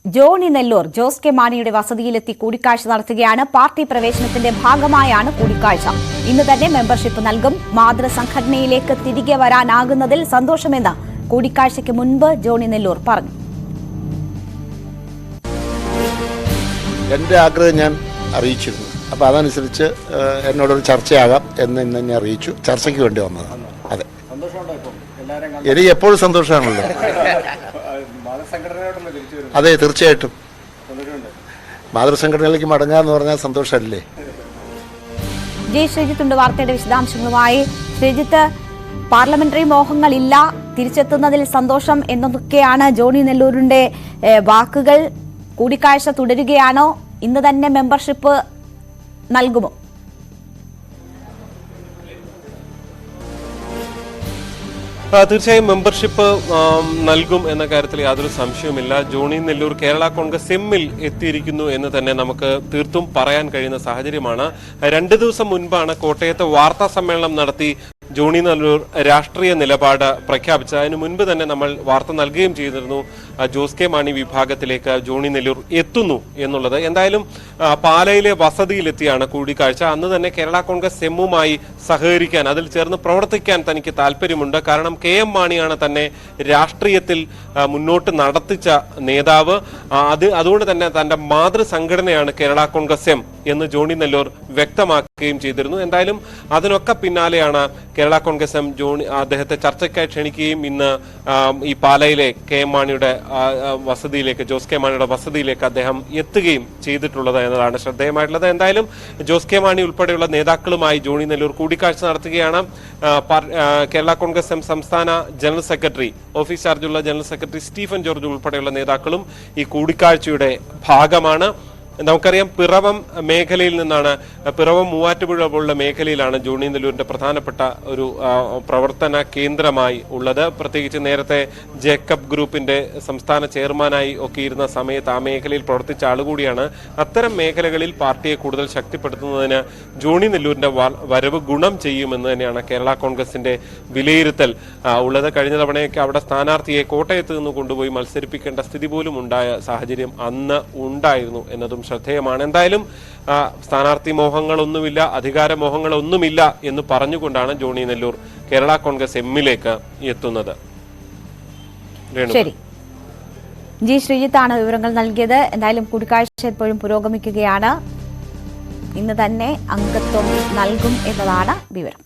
Johnny Nellore Jose K മാണിയുടെ വസതിയിലെത്തി കൂടിക്കാഴ്ച നടത്തുകയാണ്. പാർട്ടി പ്രവേശനത്തിന്റെ ഭാഗമായാണ് കൂടിക്കാഴ്ച. ഇന്ന് തന്നെ മെമ്പർഷിപ്പ് നൽകും. മാതൃസംഘടനയിലേക്ക് തിരികെ വരാനാകുന്നതിൽ സന്തോഷമെന്ന് കൂടിക്കാഴ്ചയ്ക്ക് മുൻപ് ജോണി നെല്ലൂർ പറഞ്ഞു. എൻ്റെ ആഗ്രഹം ഞാൻ അറിയിച്ചിരുന്നു. അപ്പോൾ അതനുസരിച്ച് എന്നോടൊരു ചർച്ചയാകാം എന്ന് ഇന്ന് എന്നെ അറിയിച്ചു. ചർച്ചയ്ക്ക് വേണ്ടി വന്നതാണ്. അതെ, എനിക്ക് എപ്പോഴും സന്തോഷമാണല്ലോ. അതെ, തീർച്ചയായിട്ടും മാതൃസംഘടനയിലേക്ക് മടങ്ങാന്ന് പറഞ്ഞാൽ സന്തോഷമല്ലേ. ജയ് ശ്രീജിത്തുണ്ട് വാർത്തയുടെ വിശദാംശങ്ങളുമായി. ശ്രീജിത്ത്, പാർലമെന്ററി മോഹങ്ങളില്ല, തിരിച്ചെത്തുന്നതിൽ സന്തോഷം എന്നൊക്കെയാണ് ജോണി നെല്ലൂരിന്റെ വാക്കുകൾ. കൂടിക്കാഴ്ച തുടരുകയാണോ? ഇന്ന് തന്നെ മെമ്പർഷിപ്പ് നൽകുമോ? തീർച്ചയായും മെമ്പർഷിപ്പ് നൽകും എന്ന കാര്യത്തിൽ യാതൊരു സംശയവുമില്ല. ജോണി നെല്ലൂർ കേരള കോൺഗ്രസ് എമ്മിൽ എത്തിയിരിക്കുന്നു എന്ന് തന്നെ നമുക്ക് തീർത്തും പറയാൻ കഴിയുന്ന സാഹചര്യമാണ്. 2 ദിവസം മുൻപാണ് കോട്ടയത്ത് വാർത്താ സമ്മേളനം നടത്തി ജോണി നെല്ലൂർ രാഷ്ട്രീയ നിലപാട് പ്രഖ്യാപിച്ചത്. അതിനു മുൻപ് തന്നെ നമ്മൾ വാർത്ത നൽകുകയും ചെയ്തിരുന്നു ജോസ് കെ മാണി വിഭാഗത്തിലേക്ക് ജോണി നെല്ലൂർ എത്തുന്നു എന്നുള്ളത്. എന്തായാലും പാലയിലെ വസതിയിലെത്തിയാണ് കൂടിക്കാഴ്ച. അന്ന് തന്നെ കേരള കോൺഗ്രസ് എമ്മുമായി സഹകരിക്കാൻ, അതിൽ ചേർന്ന് പ്രവർത്തിക്കാൻ തനിക്ക് താല്പര്യമുണ്ട്. കാരണം KM മാണിയാണ് തന്നെ രാഷ്ട്രീയത്തിൽ മുന്നോട്ട് നടത്തിച്ച നേതാവ്. അതുകൊണ്ട് തന്നെ തന്റെ മാതൃസംഘടനയാണ് കേരള കോൺഗ്രസ് എം എന്ന് ജോണി നെല്ലൂർ വ്യക്തമാക്കുകയും ചെയ്തിരുന്നു. എന്തായാലും അതിനൊക്കെ പിന്നാലെയാണ് കേരള കോൺഗ്രസ് എം അദ്ദേഹത്തെ ചർച്ചയ്ക്കായി ക്ഷണിക്കുകയും ഇന്ന് ഈ പാലയിലെ KM മാണിയുടെ വസതിയിലേക്ക്, ജോസ് കെ മാണിയുടെ വസതിയിലേക്ക് അദ്ദേഹം എത്തുകയും ചെയ്തിട്ടുള്ളത് എന്നതാണ് ശ്രദ്ധേയമായിട്ടുള്ളത്. എന്തായാലും ജോസ് കെ മാണി ഉൾപ്പെടെയുള്ള നേതാക്കളുമായി ജോണി നെല്ലൂർ കൂടിക്കാഴ്ച നടത്തുകയാണ്. കേരള കോൺഗ്രസ് എം സംസ്ഥാന ജനറൽ സെക്രട്ടറി, ഓഫീസ് ചാർജുള്ള ജനറൽ സെക്രട്ടറി സ്റ്റീഫൻ ജോർജ് ഉൾപ്പെടെയുള്ള നേതാക്കളും ഈ കൂടിക്കാഴ്ചയുടെ ഭാഗമാണ്. നമുക്കറിയാം, പിറവം മേഖലയിൽ നിന്നാണ്, പിറവം മൂവാറ്റുപുഴ പോലുള്ള മേഖലയിലാണ് ജോണി നെല്ലൂരിന്റെ പ്രധാനപ്പെട്ട ഒരു പ്രവർത്തന കേന്ദ്രമായി ഉള്ളത്. പ്രത്യേകിച്ച് നേരത്തെ ജേക്കബ് ഗ്രൂപ്പിന്റെ സംസ്ഥാന ചെയർമാനായി ഒക്കെ ഇരുന്ന സമയത്ത് ആ മേഖലയിൽ പ്രവർത്തിച്ച ആളുകൂടിയാണ്. അത്തരം മേഖലകളിൽ പാർട്ടിയെ കൂടുതൽ ശക്തിപ്പെടുത്തുന്നതിന് ജോണി നെല്ലൂരിന്റെ വരവ് ഗുണം ചെയ്യുമെന്ന് തന്നെയാണ് കേരള കോൺഗ്രസിന്റെ വിലയിരുത്തൽ ഉള്ളത്. കഴിഞ്ഞ തവണയൊക്കെ അവിടെ സ്ഥാനാർത്ഥിയെ കോട്ടയത്ത് നിന്ന് കൊണ്ടുപോയി മത്സരിപ്പിക്കേണ്ട സ്ഥിതി പോലും ഉണ്ടായ സാഹചര്യം അന്ന് ഉണ്ടായിരുന്നു എന്നതും ശ്രദ്ധേയമാണ്. എന്തായാലും സ്ഥാനാർത്ഥി മോഹങ്ങളൊന്നുമില്ല, അധികാര മോഹങ്ങളൊന്നുമില്ല എന്ന് പറഞ്ഞുകൊണ്ടാണ് ജോണി നെല്ലൂർ കേരള കോൺഗ്രസ് എമ്മിലേക്ക് എത്തുന്നത്. ശരി, ജി ശ്രീജിത്താണ് വിവരങ്ങൾ നൽകിയത്. എന്തായാലും കൂടിക്കാഴ്ച ഇപ്പോഴും പുരോഗമിക്കുകയാണ്. ഇന്ന് തന്നെ അംഗത്വം നൽകും എന്നതാണ് വിവരം.